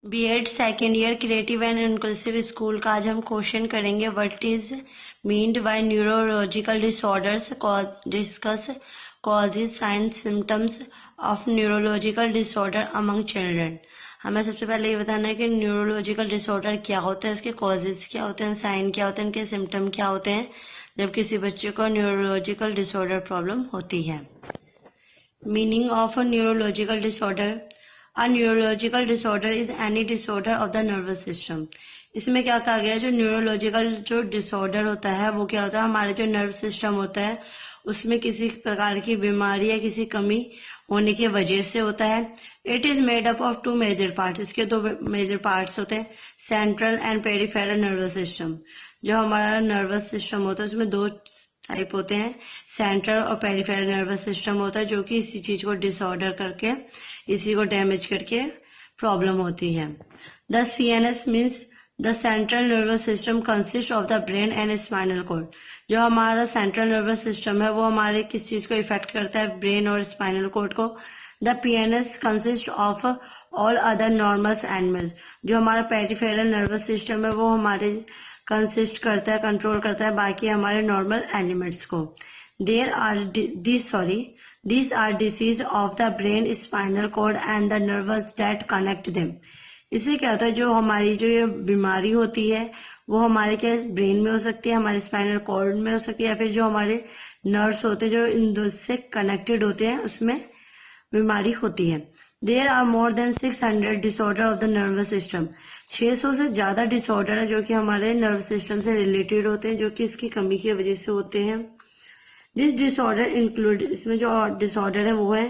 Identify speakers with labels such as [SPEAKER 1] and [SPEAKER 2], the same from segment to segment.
[SPEAKER 1] BEd second year creative and inclusive school का आज हम क्वेश्चन करेंगे what is meant by neurological disorders discuss causes sign symptoms of neurological disorder among children. हमें सबसे पहले ये बताना है कि न्यूरोलॉजिकल डिसऑर्डर क्या होता है, उसके कॉजेज क्या होते हैं, साइन क्या होते हैं, इनके सिम्टम क्या होते हैं जब किसी बच्चे को न्यूरोलॉजिकल डिसऑर्डर प्रॉब्लम होती है। Meaning of a neurological disorder. A neurological disorder is any disorder of the nervous system। इसमें क्या कहा गया है, जो न्यूरोलॉजिकल जो डिसऑर्डर होता है वो क्या होता है, हमारे जो नर्व सिस्टम होता है उसमें किसी प्रकार की बीमारी या किसी कमी होने की वजह से होता है। It is made up of two major part. इसके दो मेजर पार्ट्स होते हैं, central and peripheral nervous system. जो हमारा नर्वस सिस्टम होता है उसमें दो टाइप होते हैं, सेंट्रल और पेरिफेरल नर्वस सिस्टम होता है जो कि इसी चीज को डिसऑर्डर करके, इसी को डैमेज करके प्रॉब्लम होती है। The CNS means the central nervous system consist of the brain and spinal cord. जो हमारा सेंट्रल नर्वस सिस्टम है वो हमारे किस चीज को इफेक्ट करता है, ब्रेन और स्पाइनल कॉर्ड को। The PNS consist of all other normals animals. जो हमारा पेरिफेरल नर्वस सिस्टम है वो हमारे कंसिस्ट करता है, कंट्रोल करता है बाकी हमारे नॉर्मल एलिमेंट्स को। These are disease of the brain, spinal cord and the nerves that connect them। इससे क्या होता है, जो हमारी जो ये बीमारी होती है वो हमारे क्या ब्रेन में हो सकती है, हमारे स्पाइनल कॉर्ड में हो सकती है, या फिर जो हमारे नर्व्स होते हैं जो इन दो से कनेक्टेड होते हैं उसमें बीमारी होती है। There are more than 600 disorder of the nervous system. 600 से ज्यादा डिसऑर्डर है जो कि हमारे नर्व सिस्टम से रिलेटेड होते हैं, जो कि इसकी कमी की वजह से होते हैं। दिस डिसऑर्डर इंक्लूड, इसमें जो डिसऑर्डर है वो है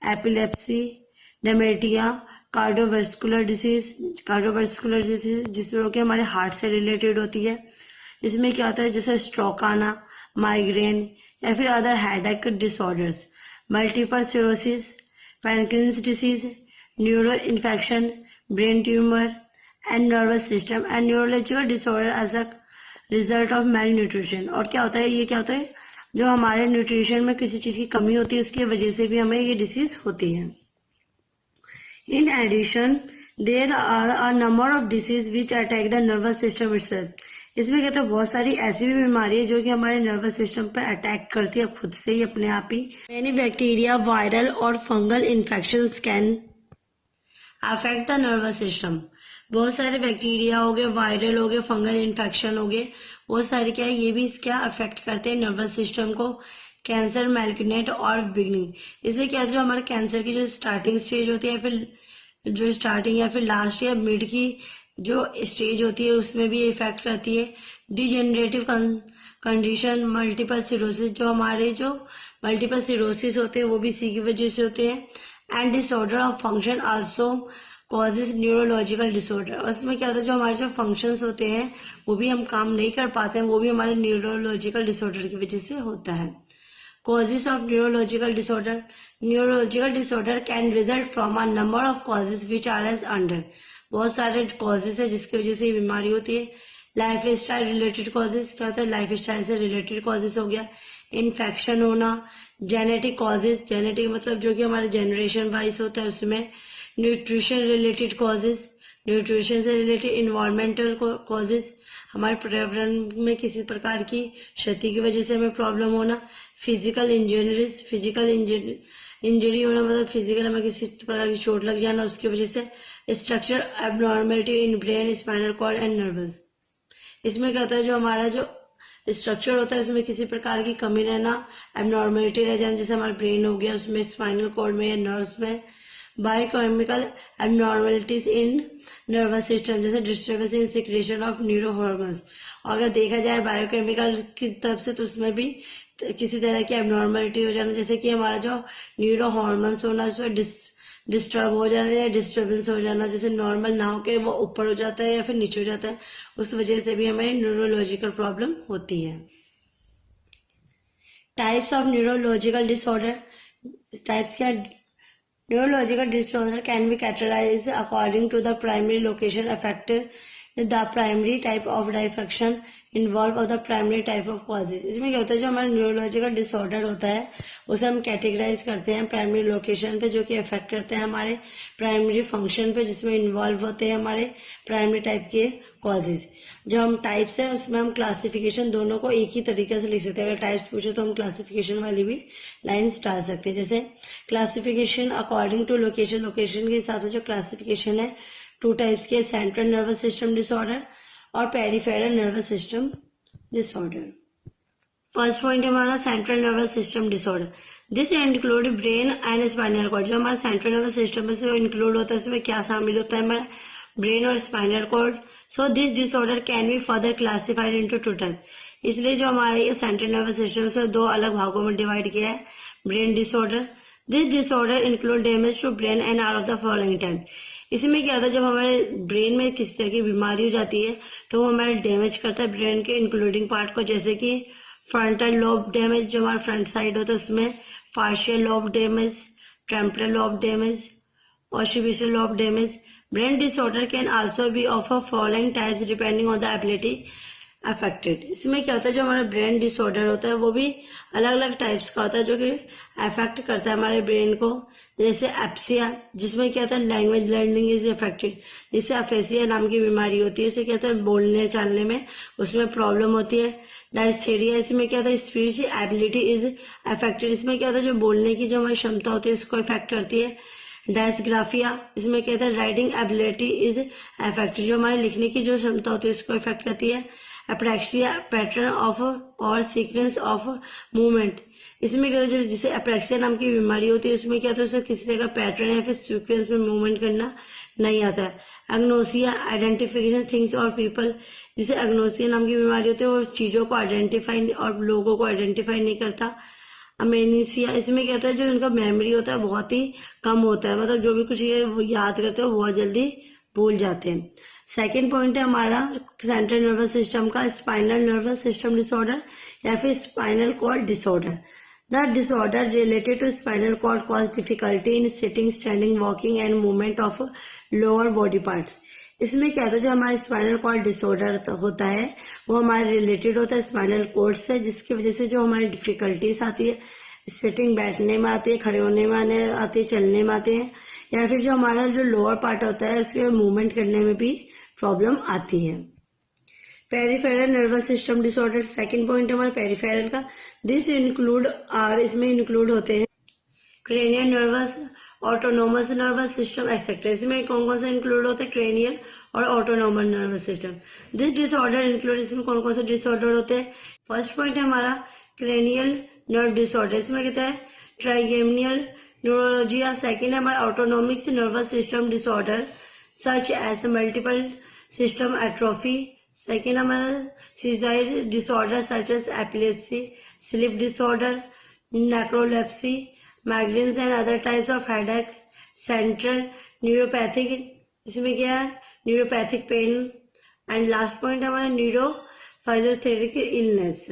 [SPEAKER 1] एपिलेप्सी, डेमेटिया, कार्डियोवास्कुलर डिसीज जिसमें कि हमारे हार्ट से रिलेटेड होती है। इसमें क्या होता है, जैसे स्ट्रोक आना, माइग्रेन या फिर other headache disorders, multiple cirrhosis, pancreas disease, neuro infection, brain tumour and nervous system and neurological disorder as a result of malnutrition. और क्या होता है, ये क्या होता है, जो हमारे न्यूट्रिशन में किसी चीज की कमी होती है उसकी वजह से भी हमें ये डिसीज होती है। In addition there are a number of disease which attack the nervous system itself. इसमें कहते हैं बहुत सारी ऐसी भी बीमारी है जो कि हमारे नर्वस सिस्टम पर अटैक करती है खुद से ही, अपने आप ही। मेनी बैक्टीरिया, वायरल और fungal infections can affect the nervous system. बहुत सारे बैक्टीरिया हो गए, वायरल हो गए, फंगल इन्फेक्शन हो गए, बहुत सारे क्या है ये भी क्या अफेक्ट करते हैं नर्वस सिस्टम को। कैंसर, मैलिग्नेंट और बिगनिंग। इससे क्या जो हमारे कैंसर की जो स्टार्टिंग स्टेज होती है, फिर जो स्टार्टिंग या फिर लास्ट या मिड की जो स्टेज होती है उसमें भी इफेक्ट करती है। डिजेनरेटिव कंडीशन, मल्टीपल सिरोसिस, जो हमारे जो मल्टीपल सिरोसिस होते हैं वो भी इसी की वजह से होते हैं। And disorder of function also causes neurological disorder. और इसमें क्या होता है, जो हमारे जो फंक्शंस होते हैं वो भी हम काम नहीं कर पाते हैं, वो भी हमारे न्यूरोलॉजिकल डिसऑर्डर की वजह से होता है। Causes of neurological disorder. Neurological disorder can result from a number of causes which are as under. बहुत सारे कॉजेज है जिसकी वजह से ये बीमारी होती है। लाइफ स्टाइल रिलेटेड कॉजेज, क्या होता है, लाइफ स्टाइल से रिलेटेड कॉजेज हो गया। इन्फेक्शन होना, जेनेटिक कॉजेज, जेनेटिक मतलब जो कि हमारे जनरेशन वाइज होता है उसमें। न्यूट्रिशन रिलेटेड कॉजेज, न्यूट्रिशन से रिलेटेड। इन्वायरमेंटल कॉजेज, हमारे पर्यावरण में किसी प्रकार की क्षति की वजह से हमें प्रॉब्लम होना। फिजिकल इंजरीज, फिजिकल इंजरी होना मतलब फिजिकल हमें किसी प्रकार की चोट लग जाना उसकी वजह से। Structure abnormality in brain, spinal cord and nervous. इसमें क्या होता है, जो हमारा जो स्ट्रक्चर होता है उसमें किसी प्रकार की कमी रहना, एबनॉर्मेलिटी रह जाना, जैसे हमारा ब्रेन हो गया उसमें, स्पाइनल कॉर्ड में या नर्व्स में। Biochemical abnormalities in nervous system, जैसे disturbance in secretion of neuro hormones. अगर देखा जाए बायोकेमिकल की तरफ से तो उसमें भी किसी तरह की एबनॉर्मेलिटी हो जाना, जैसे कि हमारा जो न्यूरो हॉर्मोन्स होना उसमें डिस्टर्ब हो जाना या डिस्टर्बेंस हो जाना, जैसे नॉर्मल ना हो के वो ऊपर हो जाता है या फिर नीचे हो जाता है, उस वजह से भी हमें न्यूरोलॉजिकल प्रॉब्लम होती है। Types of neurological disorder. Types क्या, neurological disorder can be categorized according to the primary location affected the primary type of defection involve of the primary type of causes. इसमें क्या होता है, जो हमारा न्यूरोलॉजिकल डिसऑर्डर होता है उसे हम कैटेगराइज करते हैं प्राइमरी लोकेशन पे, जो कि अफेक्ट करते हैं हमारे प्राइमरी फंक्शन पे, जिसमें इन्वॉल्व होते हैं हमारे प्राइमरी टाइप के कॉजेज। जो हम टाइप्स है उसमें हम क्लासिफिकेशन दोनों को एक ही तरीके से लिख सकते हैं। अगर टाइप्स पूछे तो हम क्लासिफिकेशन वाली भी लाइन्स डाल सकते हैं। जैसे classification according to location, location के हिसाब से जो क्लासिफिकेशन है, टू टाइप्स के, सेंट्रल नर्वस सिस्टम डिसऑर्डर और peripheral nervous system disorder. First point है हमारा central nervous system disorder. This include brain and spinal cord. जो हमारा सेंट्रल नर्वस सिस्टम में से इंक्लूड होता है, इसमें क्या शामिल होता है, हमारा ब्रेन और spinal cord. So this disorder can be further classified into two type. इसलिए जो हमारे ये सेंट्रल नर्वस सिस्टम से दो अलग भागों में डिवाइड किया है। Brain disorder, this disorder include damage to brain and are of the following type. इसमें क्या होता है, जब हमारे ब्रेन में किसी तरह की बीमारी हो जाती है तो वो हमारे डैमेज करता है ब्रेन के इंक्लूडिंग पार्ट को, जैसे कि फ्रंटल लोब डैमेज, जो हमारा फ्रंट साइड होता है उसमें, partial lobe damage, temporal lobe damage और शिविशियल lobe damage. Brain disorder can also be of a following types depending on the ability affected. इसमें क्या होता है, जो हमारा ब्रेन डिसऑर्डर होता है वो भी अलग अलग टाइप्स का होता है, जो कि अफेक्ट करता है हमारे ब्रेन को। जैसे एप्सिया, जिसमें क्या होता है, लैंग्वेज लर्निंग इज अफेक्टेड। जिससे अफेसिया नाम की बीमारी होती है, उसे क्या होता है, बोलने चालने में उसमें प्रॉब्लम होती है। डायस्थेरिया, इसमें क्या होता है, स्पीच एबिलिटी इज अफेक्टेड। इसमें क्या होता है, जो बोलने की जो हमारी क्षमता होती है उसको इफेक्ट करती है। डायस्ग्राफिया, इसमें क्या होता है, राइटिंग एबिलिटी इज अफेक्टेड। जो हमारे लिखने की जो क्षमता होती है उसको इफेक्ट करती है। अप्रैक्सिया, पैटर्न ऑफ और सीक्वेंस ऑफ मूवमेंट। इसमें क्या होता है, जिसे अप्रैक्सिया नाम की बीमारी होती है उसमें क्या होता है, उसे किसी तरह का पैटर्न या फिर सीक्वेंस में मूवमेंट करना नहीं आता है। एग्नोसिया, आइडेंटिफिकेशन थिंग्स और पीपल। जिसे एग्नोसिया नाम की बीमारी होती है वो चीजों को आइडेंटिफाई और लोगों को आइडेंटिफाई नहीं करता। अमेनेसिया, इसमें क्या होता है, जो उनका मेमोरी होता है बहुत ही कम होता है, मतलब जो भी कुछ ये याद करते हैं बहुत जल्दी भूल जाते हैं। सेकेंड पॉइंट है हमारा सेंट्रल नर्वस सिस्टम का स्पाइनल नर्वस सिस्टम डिसऑर्डर या फिर spinal cord disorder. The disorder related to spinal cord cause difficulty in sitting, standing, walking and movement of lower body parts. इसमें क्या होता है, जो हमारा स्पाइनल कॉर्ड डिसऑर्डर होता है वो हमारे रिलेटेड होता है स्पाइनल कॉर्ड से, जिसकी वजह से जो हमारी डिफिकल्टीज आती है, सिटिंग बैठने में आती है, खड़े होने में आती है, चलने में आते हैं, या फिर जो हमारा जो लोअर पार्ट होता है उसके मूवमेंट करने में भी प्रॉब्लम आती है। Peripheral nervous system disorder, second point हमारा पेरिफेरल का। दिस इंक्लूड आर, इसमें इंक्लूड होते हैं cranial nervous, autonomous nervous system etcetera. इसमें कौन कौन सा इंक्लूड होता है, क्रेनियल और autonomous nervous system. This disorder include, इसमें कौन कौन से डिसऑर्डर होते हैं। फर्स्ट पॉइंट है हमारा क्रेनियल नर्व डिसऑर्डर, इसमें कहता है ट्राइगेमियल न्यूरोलॉजिया। सेकेंड है हमारा autonomic nervous system disorder such as multiple system atrophy. Second हमारा seizure disorder such as epilepsy, sleep disorder, narcolepsy, migraines and other types of headache. Central neuropathic, इसमें क्या है, neuropathic pain. And last point हमारा neurophysiologic illness.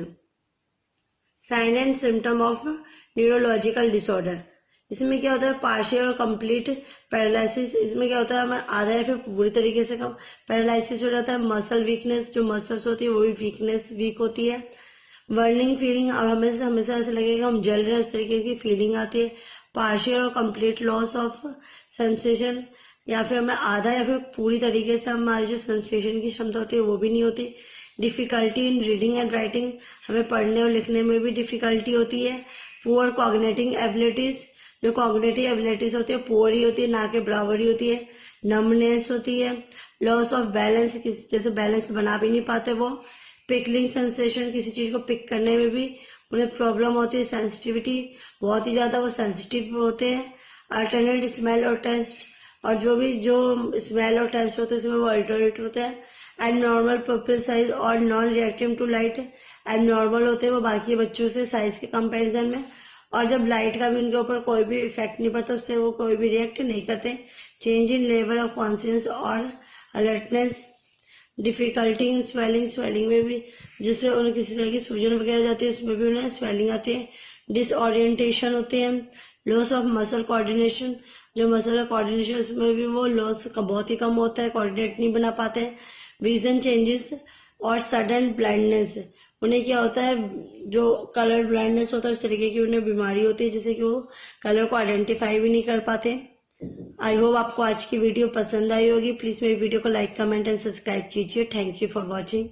[SPEAKER 1] Sign and symptom of neurological disorder. इसमें क्या होता है, partial और कंप्लीट पैरालिसिस। इसमें क्या होता है, हमें आधा या फिर पूरी तरीके से पैरालिसिस हो जाता है। मसल वीकनेस, जो मसल्स होती है वो भी वीक होती है। बर्निंग फीलिंग, और हमेशा ऐसा लगेगा हम जल रहे हैं, उस तरीके की फीलिंग आती है। पार्शियल और कंप्लीट लॉस ऑफ सेंसेशन, या फिर हमें आधा या फिर पूरी तरीके से हमारी जो सेंसेशन की क्षमता होती है वो भी नहीं होती। Difficulty in reading and writing, हमें पढ़ने और लिखने में भी डिफिकल्टी होती है। पुअर कॉग्निटिव एबिलिटीज, जो कॉग्निटिव एबिलिटीज होती है पुअर ही होती है, ना कि बराबर ही होती है। नमनेस होती है। लॉस ऑफ बैलेंस, जैसे बैलेंस बना भी नहीं पाते वो। पिकलिंग सेंसेशन, किसी चीज को पिक करने में भी उन्हें प्रॉब्लम होती है। सेंसिटिविटी, बहुत ही ज्यादा वो सेंसिटिव होते हैं। अल्टरनेट स्मेल और टेस्ट, और जो स्मेल और टेस्ट होते हैं उसमें वो अल्टरनेट होते हैं। एबनॉर्मल पपिल साइज और non reactive to light, abnormal होते हैं वो बाकी बच्चों से साइज के कंपैरिजन में, और जब लाइट का भी उनके ऊपर कोई भी इफेक्ट नहीं पड़ता उससे वो कोई भी रिएक्ट नहीं करते। Change in level of conscious और alertness. Difficulty in swelling, swelling में भी जिससे उन्हें किसी तरह की सूजन वगैरह जाती है उसमें भी उन्हें स्वेलिंग आती है। डिसओरिएंटेशन होते हैं। लॉस ऑफ मसल कोऑर्डिनेशन, जो मसल कोऑर्डिनेशन उसमें भी वो लॉस का बहुत ही कम होता है, कोऑर्डिनेट नहीं बना पाते हैं। विजन चेंजेस और सडन ब्लाइंडनेस, उन्हें क्या होता है, जो कलर ब्लाइंडनेस होता है उस तरीके की उन्हें बीमारी होती है, जिससे कि वो कलर को आइडेंटिफाई भी नहीं कर पाते। आई होप आपको आज की वीडियो पसंद आई होगी। प्लीज मेरी वीडियो को लाइक, कमेंट एंड सब्सक्राइब कीजिए। Thank you for watching.